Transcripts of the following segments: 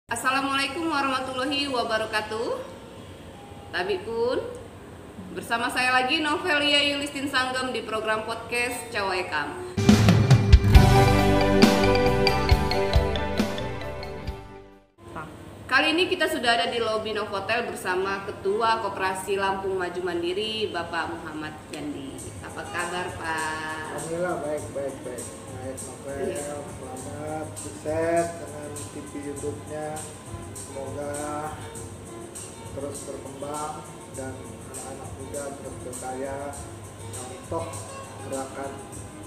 Assalamualaikum warahmatullahi wabarakatuh. Tabipun bersama saya lagi Novelia Yulistin Sanggem di program podcast Cawaekam. Kali ini kita sudah ada di lobi Novotel bersama Ketua Koperasi Lampung Maju Mandiri, Bapak Muhammad Gandhi. Apa kabar, Pak? Alhamdulillah baik. Baik Novel, selamat sukses dengan TV YouTube-nya. Semoga terus berkembang dan anak-anak muda terus berkarya untuk gerakan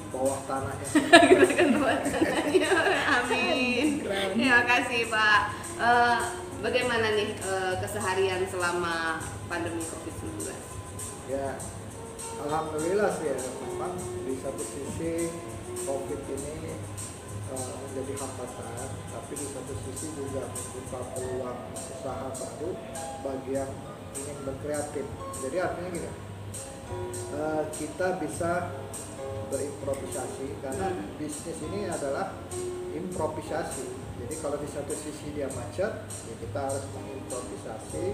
bawah tanahnya. Gerakan bawah tanahnya. Amin. Terima kasih, Pak. Bagaimana nih keseharian selama pandemi COVID-19? Ya, alhamdulillah sih ya, memang di satu sisi COVID ini menjadi hambatan, tapi di satu sisi juga membuka peluang usaha baru bagi yang ingin berkreatif. Jadi artinya gini, kita bisa berimprovisasi karena bisnis ini adalah improvisasi. Jadi kalau di satu sisi dia macet, ya kita harus mengimprovisasi,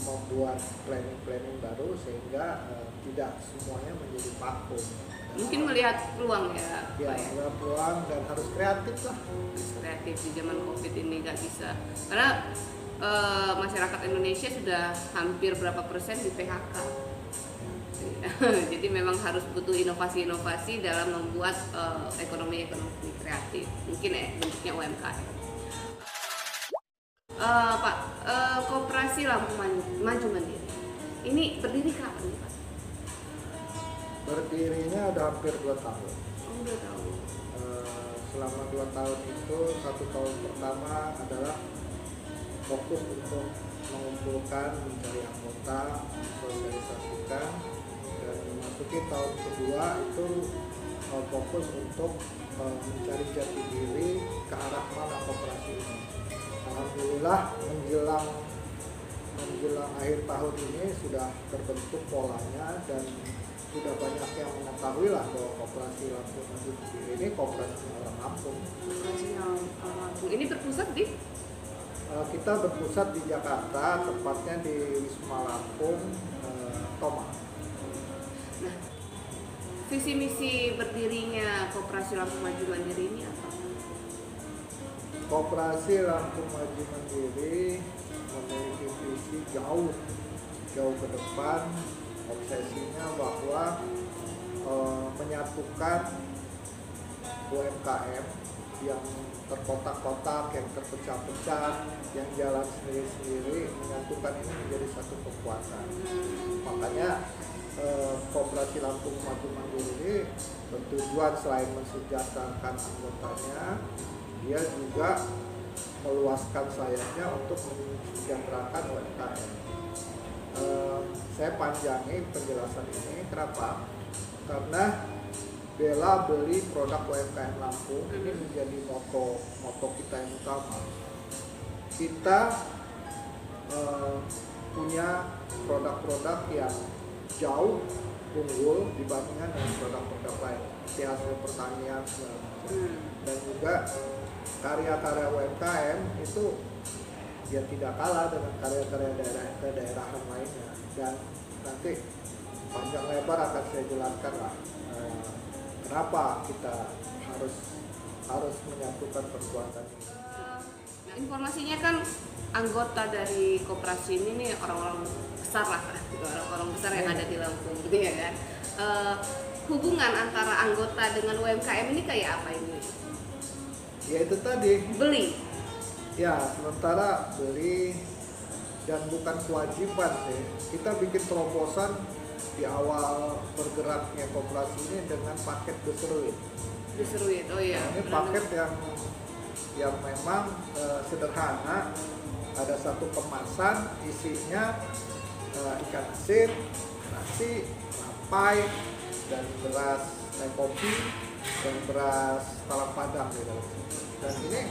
membuat planning baru sehingga tidak semuanya menjadi vakum. Mungkin melihat peluang ya, Ya, Pak ya. melihat peluang dan harus kreatif lah. Kreatif di zaman COVID ini nggak bisa, karena masyarakat Indonesia sudah hampir berapa persen di PHK. Jadi memang harus butuh inovasi-inovasi dalam membuat ekonomi kreatif. Mungkin bentuknya UMKM. Pak, Koperasi Lampung Maju Mandiri ini berdiri kapan nih, Pak? Berdirinya udah hampir 2 tahun. Oh, udah tahu. Selama 2 tahun itu, 1 tahun pertama adalah fokus untuk mengumpulkan, mencari anggota, sosialisasikan, dan memasuki tahun kedua itu fokus untuk mencari jati diri ke arah mana koperasi ini. Alhamdulillah menjelang akhir tahun ini sudah terbentuk polanya dan sudah banyak yang mengetahui lah bahwa Koperasi Lampung Maju Mandiri ini koperasi orang Lampung. Lampung ini berpusat di Kita berpusat di Jakarta, tepatnya di Wisma Lampung, Toma. Nah, visi misi berdirinya Koperasi Lampung Maju Mandiri ini apa? Koperasi Lampung Maju Mandiri memiliki visi jauh ke depan. Obsesinya bahwa menyatukan UMKM yang terkotak-kotak, yang terpecah-pecah, yang jalan sendiri-sendiri, menyatukan ini menjadi satu kekuatan. Makanya Koperasi Lampung Maju Mandiri ini bertujuan selain mensejahterakan anggotanya, dia juga meluaskan sayapnya untuk mensejahterakan UMKM. Saya panjangi penjelasan ini, kenapa? Karena bela beli produk UMKM Lampung ini menjadi moto kita yang utama. Kita punya produk-produk yang jauh unggul dibandingkan dengan produk-produk lain, seperti hasil pertanian dan juga karya-karya UMKM itu ya tidak kalah dengan karya-karya daerah-daerahan lainnya. Dan nanti panjang lebar akan saya jelaskan lah kenapa kita harus menyatukan perbuatan ini. Nah, informasinya kan anggota dari koperasi ini nih orang-orang besar lah, orang-orang besar yang ada di Lampung, gitu ya kan? Hubungan antara anggota dengan UMKM ini kayak apa ini? Ya itu tadi. Beli. Ya, sementara beli dan bukan kewajiban sih. Kita bikin terobosan di awal bergeraknya koperasi ini dengan paket Deseruit. Deseruit, oh iya. Ini paket yang memang sederhana. Ada satu kemasan, isinya ikan asin, nasi, lapai, dan beras kopi, dan beras talam padang gitu. Dan ini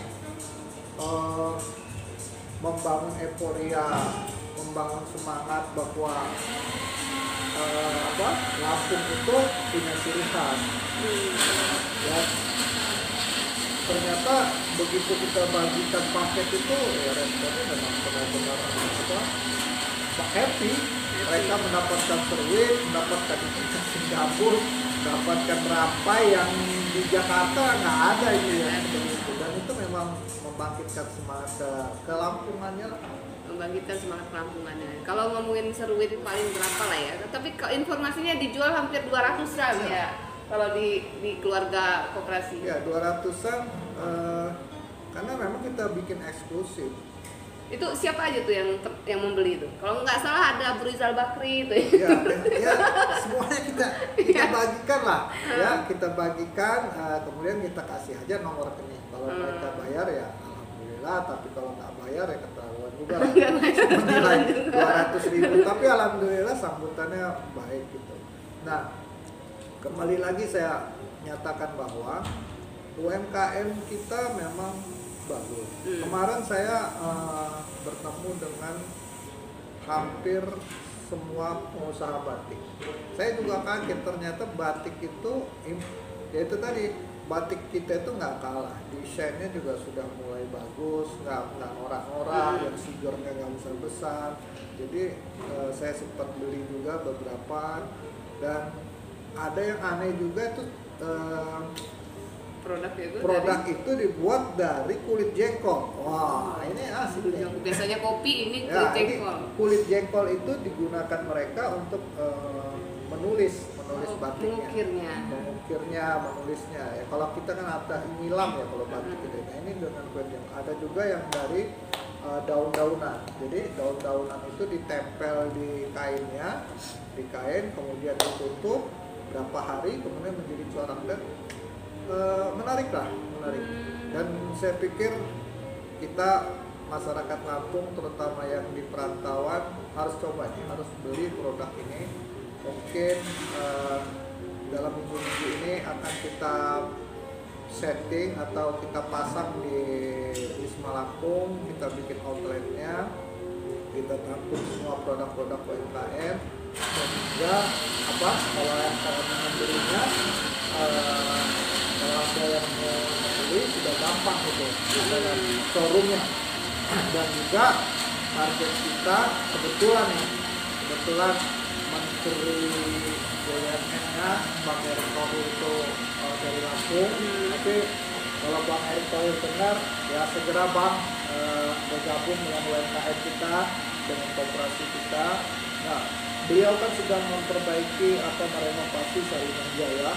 membangun euforia, membangun semangat bahwa Lampung itu punya ciri khas. Dan ternyata begitu kita bagikan paket itu ya responnya memang benar-benar happy. Mereka mendapatkan seruit, mendapatkan ikan Singapura, mendapatkan rampai yang di Jakarta nggak ada ini ya. Dan itu memang membangkitkan semangat ke Lampungannya lah. Membangkitkan semangat kelampungannya. Kalau ngomongin seruit itu paling berapa lah ya? Tapi informasinya dijual hampir 200 gram ya. Kalau di keluarga koperasi. Ya 200-an karena memang kita bikin eksklusif. Itu siapa aja tuh yang membeli itu? Kalau nggak salah ada Abu Rizal Bakri itu. Ya semuanya kita bagikan lah. Ya kita bagikan, kemudian kita kasih aja nomor rekening. Kalau mereka bayar ya alhamdulillah, tapi kalau nggak bayar ya keterlaluan juga lah. Nilai 200.000, tapi alhamdulillah sambutannya baik gitu. Nah, kembali lagi saya nyatakan bahwa UMKM kita memang bagus. Kemarin saya bertemu dengan hampir semua pengusaha batik. Saya juga kaget ternyata batik itu, ya itu tadi, batik kita itu nggak kalah. Desainnya juga sudah mulai bagus, nggak norak-norak, yang figurnya nggak besar-besar. Jadi saya sempat beli juga beberapa, dan ada yang aneh juga itu produk itu dibuat dari kulit jengkol. Wah, ini asik nih. Biasanya kopi, ini kulit jengkol. Kulit jengkol itu digunakan mereka untuk menulis batiknya. Mengukirnya, menulisnya. Ya, kalau kita kan ada nyilam ya kalau batik itu. Nah, ini dengan kulit jengkol. Ada juga yang dari daun-daunan. Jadi daun-daunan itu ditempel di kain, kemudian ditutup berapa hari, kemudian menjadi corak, dan menarik. Dan saya pikir kita masyarakat Lampung terutama yang di perantauan harus coba nih, harus beli produk ini. Mungkin dalam minggu-minggu ini akan kita setting atau kita pasang di Wisma Lampung, kita bikin outletnya, kita tampung semua produk-produk UMKM, dan juga kalau yang membelinya kalau ada yang mau membeli sudah gampang gitu dalam showroomnya. Dan juga target kita kebetulan Menteri BUMN-nya Bang Erick Thohir itu dari Lampung. Tapi kalau Bang Erick Thohir dengar ya segera Bang bergabung dengan UMKM kita, dengan koperasi kita. Nah, beliau kan sedang memperbaiki atau merenovasi Sarinajaya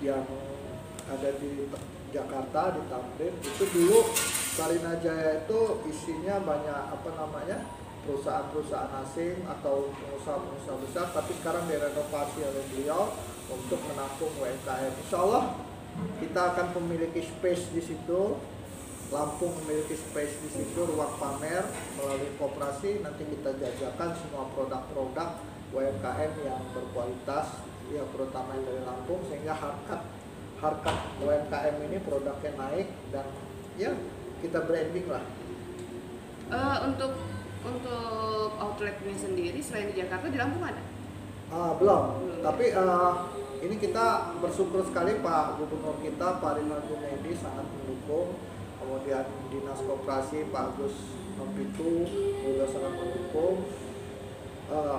yang ada di Jakarta, di Tamrin. Itu dulu Sarinajaya itu isinya banyak perusahaan-perusahaan asing atau pengusaha-pengusaha besar, tapi sekarang direnovasi oleh beliau untuk menampung UMKM. Insya Allah kita akan memiliki space di situ. Lampung memiliki space di situ, ruang pamer melalui koperasi. Nanti kita jajakan semua produk-produk UMKM yang berkualitas, ya terutama yang dari Lampung, sehingga harkat UMKM ini produknya naik, dan ya kita branding lah. Untuk outletnya sendiri selain di Jakarta, di Lampung ada? Belum. Tapi ini kita bersyukur sekali Pak Gubernur kita, Pak Rinaldo Medi, sangat mendukung. Kemudian Dinas Koperasi Pak Agus Nompitu juga sangat mendukung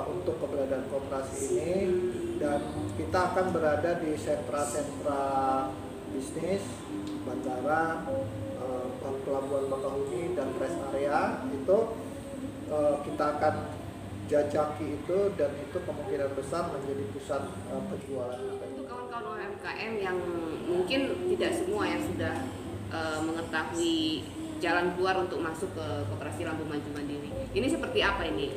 untuk keberadaan koperasi ini, dan kita akan berada di sentra-sentra bisnis, bandara, pelabuhan Bakahuni, dan rest area. Itu kita akan jajaki itu, dan itu kemungkinan besar menjadi pusat penjualan. Untuk kawan-kawan UMKM yang mungkin tidak semua yang sudah mengetahui jalan keluar untuk masuk ke Koperasi Lampung Maju Mandiri, ini seperti apa ini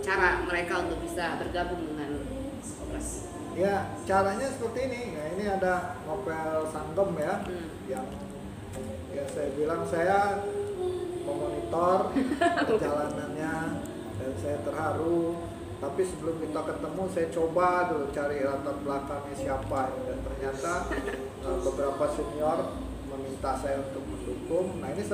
cara mereka untuk bisa bergabung dengan koperasi? Ya, caranya seperti ini. Nah, ini ada novel Sanggem ya, yang ya saya bilang saya memonitor perjalanannya dan saya terharu. Tapi sebelum kita ketemu, saya coba dulu cari latar belakangnya siapa, dan ternyata beberapa senior meminta saya untuk mendukung. Nah, ini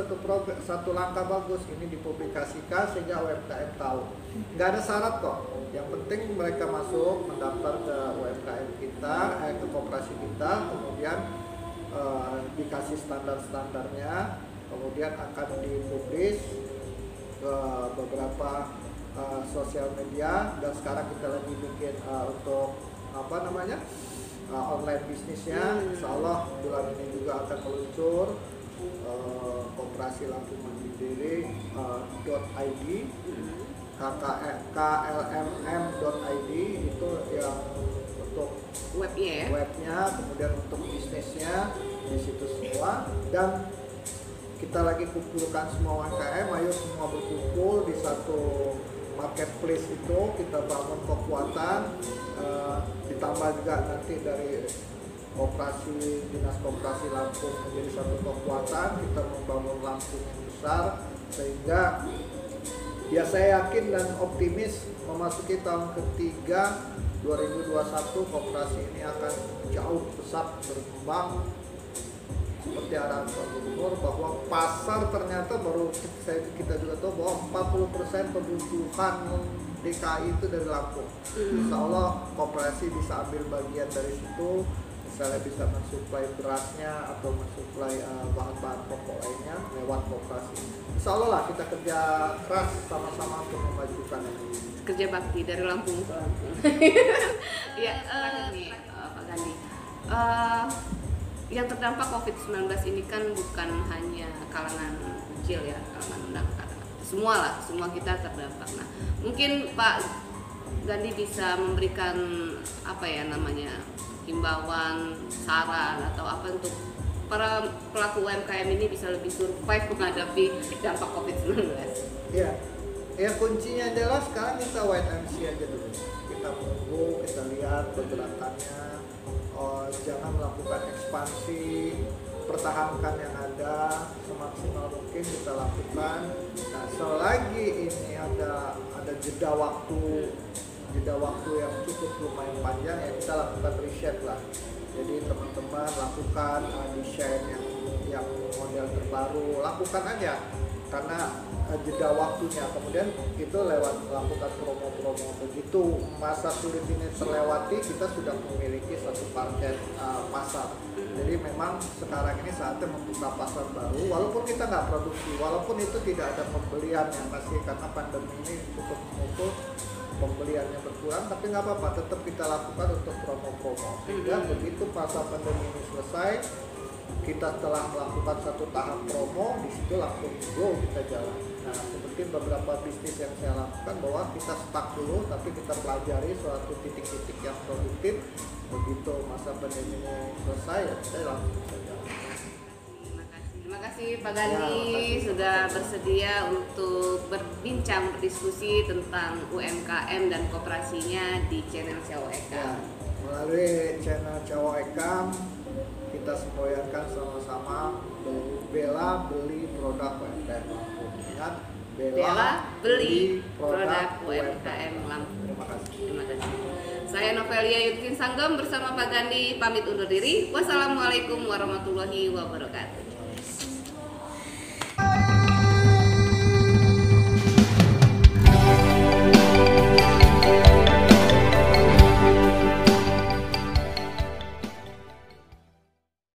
satu langkah bagus, ini dipublikasikan sehingga UMKM tahu. Nggak ada syarat kok, yang penting mereka masuk mendaftar ke UMKM kita, ke koperasi kita, kemudian dikasih standar-standarnya, kemudian akan dipublish ke beberapa sosial media, dan sekarang kita lagi bikin untuk online bisnisnya. Insya Allah bulan ini juga akan meluncur Koperasi Lampung Mandiri .id, klmm.id, itu yang untuk webnya ya. Webnya, kemudian untuk bisnisnya di situ semua. Dan kita lagi kumpulkan semua UMKM, ayo semua berkumpul di satu marketplace itu, kita bangun kekuatan, ditambah juga nanti dari Dinas Koperasi Lampung menjadi satu kekuatan, kita membangun Lampung yang besar, sehingga ya saya yakin dan optimis memasuki tahun ketiga 2021 koperasi ini akan jauh besar berkembang seperti arahan Pak Gubernur, bahwa pasar ternyata kita juga tahu bahwa 40% kebutuhan DKI itu dari Lampung. Insya Allah koperasi bisa ambil bagian dari situ, misalnya bisa mensuplai berasnya atau mensuplai bahan-bahan pokok lainnya lewat koperasi. Insya Allah lah kita kerja keras sama-sama untuk memajukan ini. Kerja bakti dari Lampung ke Lampung. Ya, Pak Gandhi. Yang terdampak COVID-19 ini kan bukan hanya kalangan kecil ya, kalangan menengah, semua kita terdampak. Nah, mungkin Pak Gandhi bisa memberikan himbauan, saran atau apa untuk para pelaku UMKM ini bisa lebih survive menghadapi dampak COVID-19. Ya kuncinya adalah sekarang kita wait and see aja dulu. Kita tunggu, kita lihat pergerakannya. Jangan melakukan ekspansi, pertahankan yang ada semaksimal mungkin kita lakukan. Nah, selagi ini ada jeda waktu yang cukup lumayan panjang, ya kita lakukan riset lah. Jadi teman-teman lakukan desain yang model terbaru, lakukan aja karena jeda waktunya. Kemudian itu lewat lakukan promo-promo. Begitu masa sulit ini terlewati, kita sudah memiliki satu paket pasar. Jadi memang sekarang ini saatnya membuka pasar baru, walaupun kita nggak produksi, walaupun itu tidak ada pembelian yang masih, karena pandemi ini cukup menutup, pembeliannya berkurang, tapi nggak apa-apa, tetap kita lakukan untuk promo-promo. Sehingga begitu masa pandemi ini selesai, kita telah melakukan satu tahap promo, di situ langsung go kita jalan. Nah, seperti beberapa bisnis yang saya lakukan, bahwa kita stuck dulu, tapi kita pelajari suatu titik-titik yang produktif. Begitu masa pandemi ini selesai, ya kita langsung bisa jalan. Terima kasih Pak Gandhi sudah bersedia untuk berbincang, berdiskusi tentang UMKM dan koperasinya di channel Cawo Ekam. Melalui channel Cawo Ekam, kita semboyankan sama-sama bela beli produk UMKM Lampung. Ingat, bela beli produk UMKM Lampung. Terima kasih. Terima kasih. Saya Novelia Yudkin Sanggem bersama Pak Gandhi pamit undur diri. Wassalamualaikum warahmatullahi wabarakatuh.